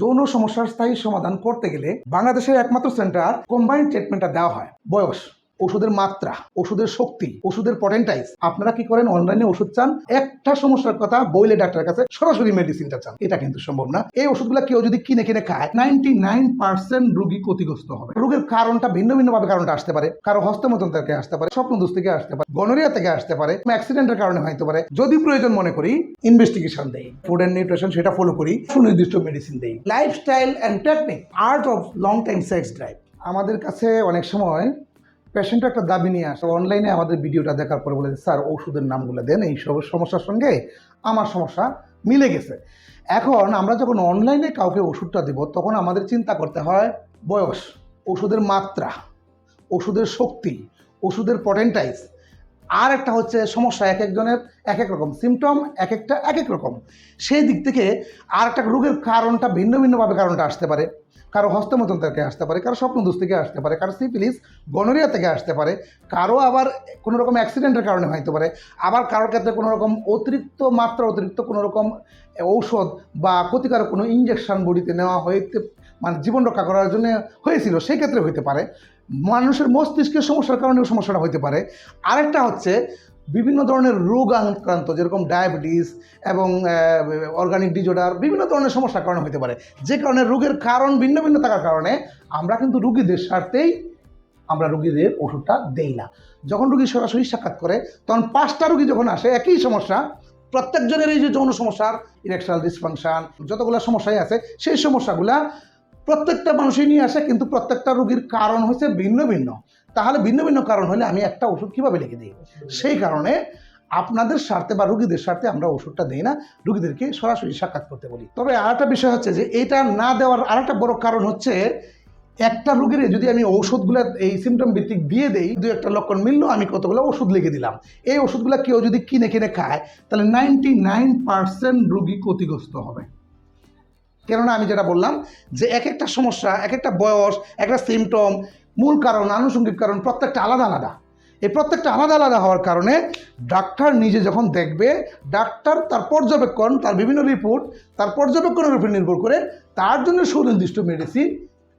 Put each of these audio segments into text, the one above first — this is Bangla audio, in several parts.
যৌন সমস্যার স্থায়ী সমাধান করতে গেলে বাংলাদেশের একমাত্র সেন্টার কম্বাইন্ড ট্রিটমেন্টটা দেওয়া হয়। বয়স, ওষুধের মাত্রা, ওষুধের শক্তি, ওষুধের পটেন্টাইজ। আপনারা কি করেন, অনলাইনে ওষুধ চান, একটা সমস্যার কথা বইলে ডাক্তারের কাছে সরাসরি মেডিসিনটা চান। এটা কিন্তু সম্ভব না। এই ওষুধগুলো কেউ যদি কিনে কিনে খায় 99% রোগী ক্ষতিগ্রস্ত হবে। রোগের কারণটা ভিন্ন ভিন্ন ভাবে কারণটা আসতে পারে। কারো হস্তমৈথুন থেকে আসতে পারে, স্বপ্নদোষ থেকে আসতে পারে, গনোরিয়া থেকে আসতে পারে, অ্যাক্সিডেন্টের কারণে হতে পারে। যদি প্রয়োজন মনে করি ইনভেস্টিগেশন দেই, ফুড অ্যান্ড নিউট্রিশন সেটা ফলো করি, সুনির্দিষ্ট মেডিসিন দেই। Lifestyle and technique, art of long time sex drive. আমাদের কাছে অনেক সময় পেশেন্টরা একটা দাবি নিয়ে আসে, অনলাইনে আমাদের ভিডিওটা দেখার পরে বলে, স্যার ওষুধের নামগুলো দেন, এই সব সমস্যার সঙ্গে আমার সমস্যা মিলে গেছে। এখন আমরা যখন অনলাইনে কাউকে ওষুধটা দেব, তখন আমাদের চিন্তা করতে হয় বয়স, ওষুধের মাত্রা, ওষুধের শক্তি, ওষুধের পটেন্টাইজ। আর একটা হচ্ছে সমস্যা এক একজনের এক এক রকম, সিমটম এক একটা এক এক রকম। সেই দিক থেকে আর একটা রোগের কারণটা ভিন্ন ভিন্নভাবে কারণটা আসতে পারে। কারো হস্তমৈথুন থেকে আসতে পারে, কারো স্বপ্নদোষ থেকে আসতে পারে, কারো সিফিলিস গনোরিয়া থেকে আসতে পারে, কারো আবার কোনো রকম অ্যাক্সিডেন্টের কারণে হতে পারে, আবার কারোর ক্ষেত্রে কোনো রকম অতিরিক্ত মাত্রা, অতিরিক্ত কোনো রকম ঔষধ বা ক্ষতিকারক কোনো ইঞ্জেকশন বডিতে নেওয়া হইতে, মানে জীবন রক্ষা করার জন্য হয়েছিল, সেই ক্ষেত্রে হইতে পারে। মানুষের মস্তিষ্কের সমস্যার কারণেও সমস্যাটা হতে পারে। আরেকটা হচ্ছে বিভিন্ন ধরনের রোগ আক্রান্ত, যেরকম ডায়াবেটিস এবং অর্গানিক ডিজঅর্ডার, বিভিন্ন ধরনের সমস্যার কারণে হতে পারে। যে কারণে রোগের কারণ ভিন্ন ভিন্ন থাকার কারণে আমরা কিন্তু রোগীদের স্বার্থেই আমরা রোগীদের ওষুধটা দেই না। যখন রোগী সরাসরি সাক্ষাৎ করে, তখন 5টা রোগী যখন আসে একই সমস্যা, প্রত্যেকজনের এই যে যৌন সমস্যার ইরেকশনাল ডিসফাংশন যতগুলো সমস্যাই আছে, সেই সমস্যাগুলা প্রত্যেকটা মানুষই নিয়ে আসে, কিন্তু প্রত্যেকটা রোগীর কারণ হচ্ছে ভিন্ন ভিন্ন। তাহলে ভিন্ন ভিন্ন কারণ হলে আমি একটা ওষুধ কীভাবে লিখে দিই? সেই কারণে আপনাদের স্বার্থে বা রোগীদের স্বার্থে আমরা ওষুধটা দিই না, রোগীদেরকে সরাসরি সাক্ষাৎ করতে বলি। তবে আরেকটা বিষয় হচ্ছে যে এটা না দেওয়ার আরেকটা বড় কারণ হচ্ছে, একটা রোগীর যদি আমি ওষুধগুলো এই সিমটম ভিত্তিক দিয়ে দেই, দু একটা লক্ষণ মিললো, আমি কতগুলো ওষুধ লিখে দিলাম। এই ওষুধগুলো কেউ যদি কিনে কিনে খায়, তাহলে 99% রোগী ক্ষতিগ্রস্ত হবে। কেননা আমি যেটা বললাম যে এক একটা সমস্যা, এক একটা বয়স, একটা সিমটম, মূল কারণ, আনুষঙ্গিক কারণ প্রত্যেকটা আলাদা আলাদা। এই প্রত্যেকটা আলাদা আলাদা হওয়ার কারণে ডাক্তার নিজে যখন দেখবে, ডাক্তার তার পর্যবেক্ষণ, তার বিভিন্ন রিপোর্ট, তার পর্যবেক্ষণের উপর নির্ভর করে তার জন্য সুনির্দিষ্ট মেডিসিন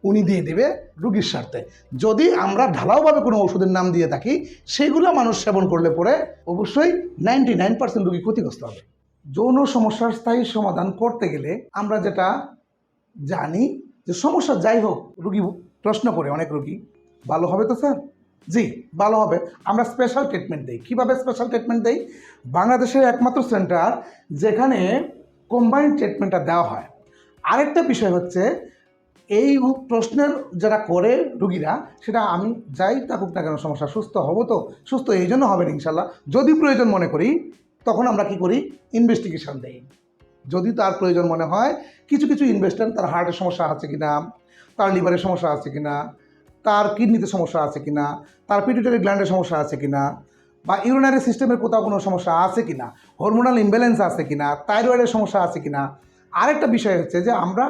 উনি দিয়ে দেবে রোগীর স্বার্থে। যদি আমরা ঢালাওভাবে কোনো ওষুধের নাম দিয়ে থাকি, সেগুলো মানুষ সেবন করলে পরে অবশ্যই 99% রোগী ক্ষতিগ্রস্ত হবে। যৌন সমস্যার স্থায়ী সমাধান করতে গেলে আমরা যেটা জানি যে সমস্যা যাই হোক, রোগী প্রশ্ন করে অনেক রোগী, ভালো হবে তো স্যার? জি, ভালো হবে। আমরা স্পেশাল ট্রিটমেন্ট দিই। কীভাবে স্পেশাল ট্রিটমেন্ট দিই? বাংলাদেশের একমাত্র সেন্টার যেখানে কম্বাইন্ড ট্রিটমেন্টটা দেওয়া হয়। আরেকটা বিষয় হচ্ছে, এই প্রশ্নের যারা করে রুগীরা, সেটা আমি যাই থাকুক না কেন সমস্যা, সুস্থ হব তো? সুস্থ এই জন্য হবেন ইনশাল্লাহ। যদি প্রয়োজন মনে করি, তখন আমরা কি করি? ইনভেস্টিগেশন দেই। যদি তার প্রয়োজন মনে হয়, কিছু কিছু ইনভেস্টার তার হার্টের সমস্যা আছে কিনা, তার লিভারের সমস্যা আছে কিনা, তার কিডনিতে সমস্যা আছে কিনা, তার পিটুইটারি গ্ল্যান্ডের সমস্যা আছে কিনা, বা ইউরিনারি সিস্টেমের কোথাও কোনো সমস্যা আছে কিনা, হরমোনাল ইমব্যালেন্স আছে কিনা, থাইরয়েডের সমস্যা আছে কিনা। আরেকটা বিষয় হচ্ছে যে আমরা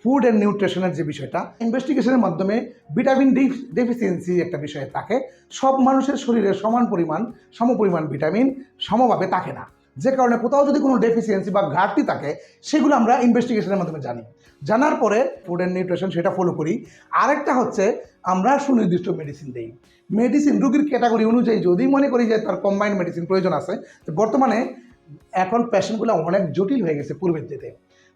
ফুড অ্যান্ড নিউট্রিশনের যে বিষয়টা, ইনভেস্টিগেশনের মাধ্যমে ভিটামিন ডি ডেফিসিয়েন্সি একটা বিষয় থাকে। সব মানুষের শরীরে সমপরিমাণ ভিটামিন সমভাবে থাকে না, যে কারণে কোথাও যদি কোনো ডেফিসিয়েন্সি বা ঘাটতি থাকে, সেগুলো আমরা ইনভেস্টিগেশনের মাধ্যমে জানি। জানার পরে ফুড অ্যান্ড নিউট্রিশন সেটা ফলো করি। আরেকটা হচ্ছে আমরা সুনির্দিষ্ট মেডিসিন দিই। মেডিসিন রোগীর ক্যাটাগরি অনুযায়ী যদি মনে করি যে তার কম্বাইন্ড মেডিসিন প্রয়োজন আছে, বর্তমানে এখন পেশেন্টগুলো অনেক জটিল হয়ে গেছে পূর্বের দিতে।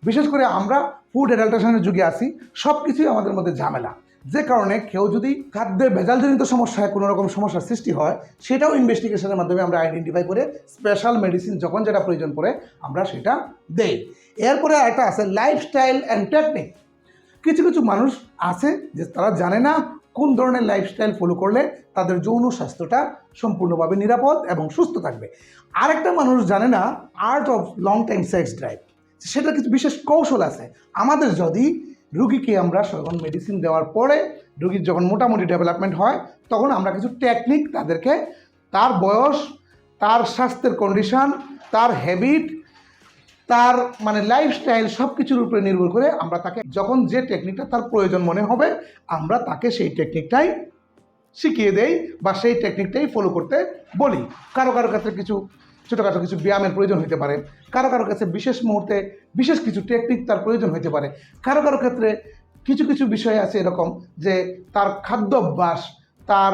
বিশেষ করে আমরা ফুড অ্যাডাল্ট্রেশনের যুগে আছি, সব কিছুই আমাদের মধ্যে ঝামেলা। যে কারণে কেউ যদি খাদ্যের ভেজালজনিত সমস্যায় কোনো রকম সমস্যার সৃষ্টি হয়, সেটাও ইনভেস্টিগেশনের মাধ্যমে আমরা আইডেন্টিফাই করে স্পেশাল মেডিসিন যখন যেটা প্রয়োজন পড়ে আমরা সেটা দেই। এরপরে একটা আছে লাইফস্টাইল অ্যান্ড টেকনিক। কিছু কিছু মানুষ আছে যে তারা জানে না কোন ধরনের লাইফস্টাইল ফলো করলে তাদের যৌন স্বাস্থ্যটা সম্পূর্ণভাবে নিরাপদ এবং সুস্থ থাকবে। আরেকটা মানুষ জানে না art of long time sex drive. সেটা কিছু বিশেষ কৌশল আছে। আমাদের যদি রুগীকে আমরা যখন মেডিসিন দেওয়ার পরে রুগীর যখন মোটামুটি ডেভেলপমেন্ট হয়, তখন আমরা কিছু টেকনিক তাদেরকে, তার বয়স, তার স্বাস্থ্যের কন্ডিশন, তার হ্যাবিট, তার মানে লাইফস্টাইল, সব কিছুর উপরে নির্ভর করে আমরা তাকে যখন যে টেকনিকটা তার প্রয়োজন মনে হবে, আমরা তাকে সেই টেকনিকটাই শিখিয়ে দেই বা সেই টেকনিকটাই ফলো করতে বলি। কারো কারো ক্ষেত্রে কিছু ছোটোখাটো কিছু ব্যায়ামের প্রয়োজন হতে পারে, কারো কারো কাছে বিশেষ মুহূর্তে বিশেষ কিছু টেকনিক তার প্রয়োজন হতে পারে, কারো কারো ক্ষেত্রে কিছু কিছু বিষয় আছে এরকম যে তার খাদ্যাভ্যাস, তার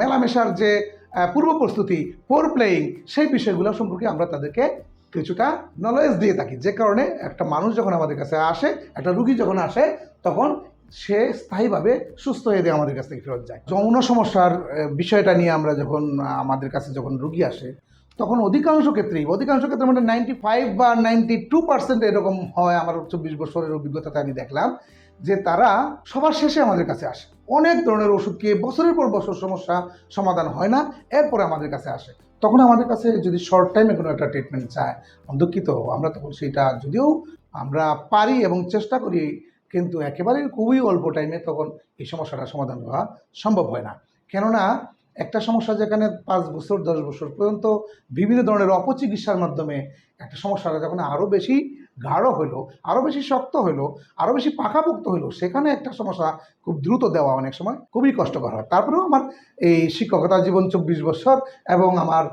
মেলামেশার যে পূর্ব প্রস্তুতি, ফোর প্লেয়িং, সেই বিষয়গুলো সম্পর্কে আমরা তাদেরকে কিছুটা নলেজ দিয়ে থাকি। যে কারণে একটা মানুষ যখন আমাদের কাছে আসে, একটা রুগী যখন আসে, তখন সে স্থায়ীভাবে সুস্থ হয়ে দিয়ে আমাদের কাছ থেকে ফেরত যায়। যৌন সমস্যার বিষয়টা নিয়ে আমরা যখন আমাদের কাছে যখন রুগী আসে, তখন অধিকাংশ ক্ষেত্রে মানে 95 বা 92% এরকম হয়। আমার 24 বছরের অভিজ্ঞতাতে আমি দেখলাম যে তারা সবার শেষে আমাদের কাছে আসে, অনেক ধরনের ওষুধ খেয়ে বছরের পর বছর সমস্যা সমাধান হয় না, এরপরে আমাদের কাছে আসে। তখন আমাদের কাছে যদি শর্ট টাইমে কোনো একটা ট্রিটমেন্ট চায়, দুঃখিত, আমরা তখন সেইটা যদিও আমরা পারি এবং চেষ্টা করি, কিন্তু একেবারে খুবই অল্প টাইমে তখন এই সমস্যাটা সমাধান হওয়া সম্ভব হয় না। কেননা একটা সমস্যা যেখানে 5 বছর 10 বছর পর্যন্ত বিভিন্ন ধরনের অপচিকিৎসার মাধ্যমে একটা সমস্যাটা যখন আরও বেশি গাঢ় হলো, আরও বেশি শক্ত হলো, আরও বেশি পাকাপোক্ত হলো, সেখানে একটা সমস্যা খুব দ্রুত দেওয়া অনেক সময় খুবই কষ্টকর হয়। তারপরেও আমার এই শিক্ষকতা জীবন 24 বছর এবং আমার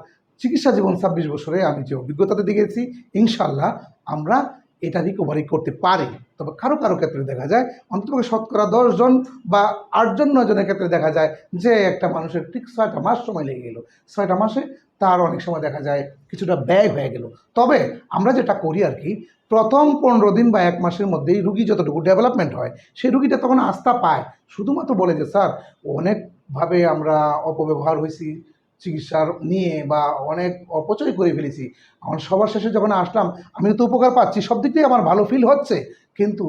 চিকিৎসা জীবন 26 বছরে আমি যে অভিজ্ঞতাতে দেখেছি, ইনশাল্লাহ আমরা এটা রিকভারি করতে পারি। তবে কারো কারো ক্ষেত্রে দেখা যায় অন্তত শতকরা 10 জন বা 8 জন 9 জনের ক্ষেত্রে দেখা যায় যে একটা মানুষের ঠিক 6টা মাস সময় লেগে গেল। 6টা মাসে তার অনেক সময় দেখা যায় কিছুটা ব্যয় হয়ে গেল। তবে আমরা যেটা করি আর কি, প্রথম 15 দিন বা 1 মাসের মধ্যেই রুগী যতটুকু ডেভেলপমেন্ট হয়, সেই রুগীটা তখন আস্থা পায়, শুধুমাত্র বলে যে স্যার অনেকভাবে আমরা অপব্যবহার হয়েছি চিকিৎসার নিয়ে বা অনেক অপচয় করে ফেলেছি, আমার সবার শেষে যখন আসলাম আমি তো উপকার পাচ্ছি, সব দিক দিয়ে আমার ভালো ফিল হচ্ছে, কিন্তু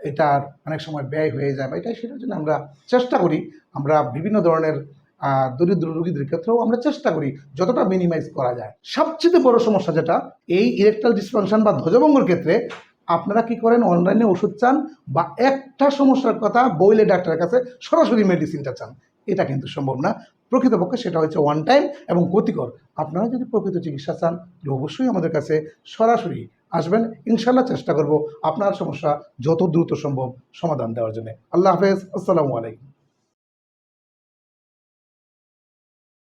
এটার অনেক সময় ব্যয় হয়ে যায়। বা এটাই সেটার জন্য আমরা চেষ্টা করি, আমরা বিভিন্ন ধরনের দরিদ্র রোগীদের ক্ষেত্রেও আমরা চেষ্টা করি যতটা মিনিমাইজ করা যায়। সবচেয়ে বড় সমস্যা যেটা এই ইরেকটাইল ডিসফাংশন বা ধ্বজভঙ্গের ক্ষেত্রে, আপনারা কি করেন, অনলাইনে ওষুধ চান বা একটা সমস্যার কথা বইলে ডাক্তারের কাছে সরাসরি মেডিসিনটা চান, এটা কিন্তু সম্ভব না। প্রকৃতপক্ষে সেটা হচ্ছে ওয়ান টাইম এবং ক্ষতিকর। আপনারা যদি প্রকৃত চিকিৎসা চান তাহলে অবশ্যই আমাদের কাছে সরাসরি আসবেন, ইনশাল্লাহ চেষ্টা করব আপনার সমস্যা যত দ্রুত সম্ভব সমাধান দেওয়ার জন্য। আল্লাহ হাফেজ, আসসালামু আলাইকুম।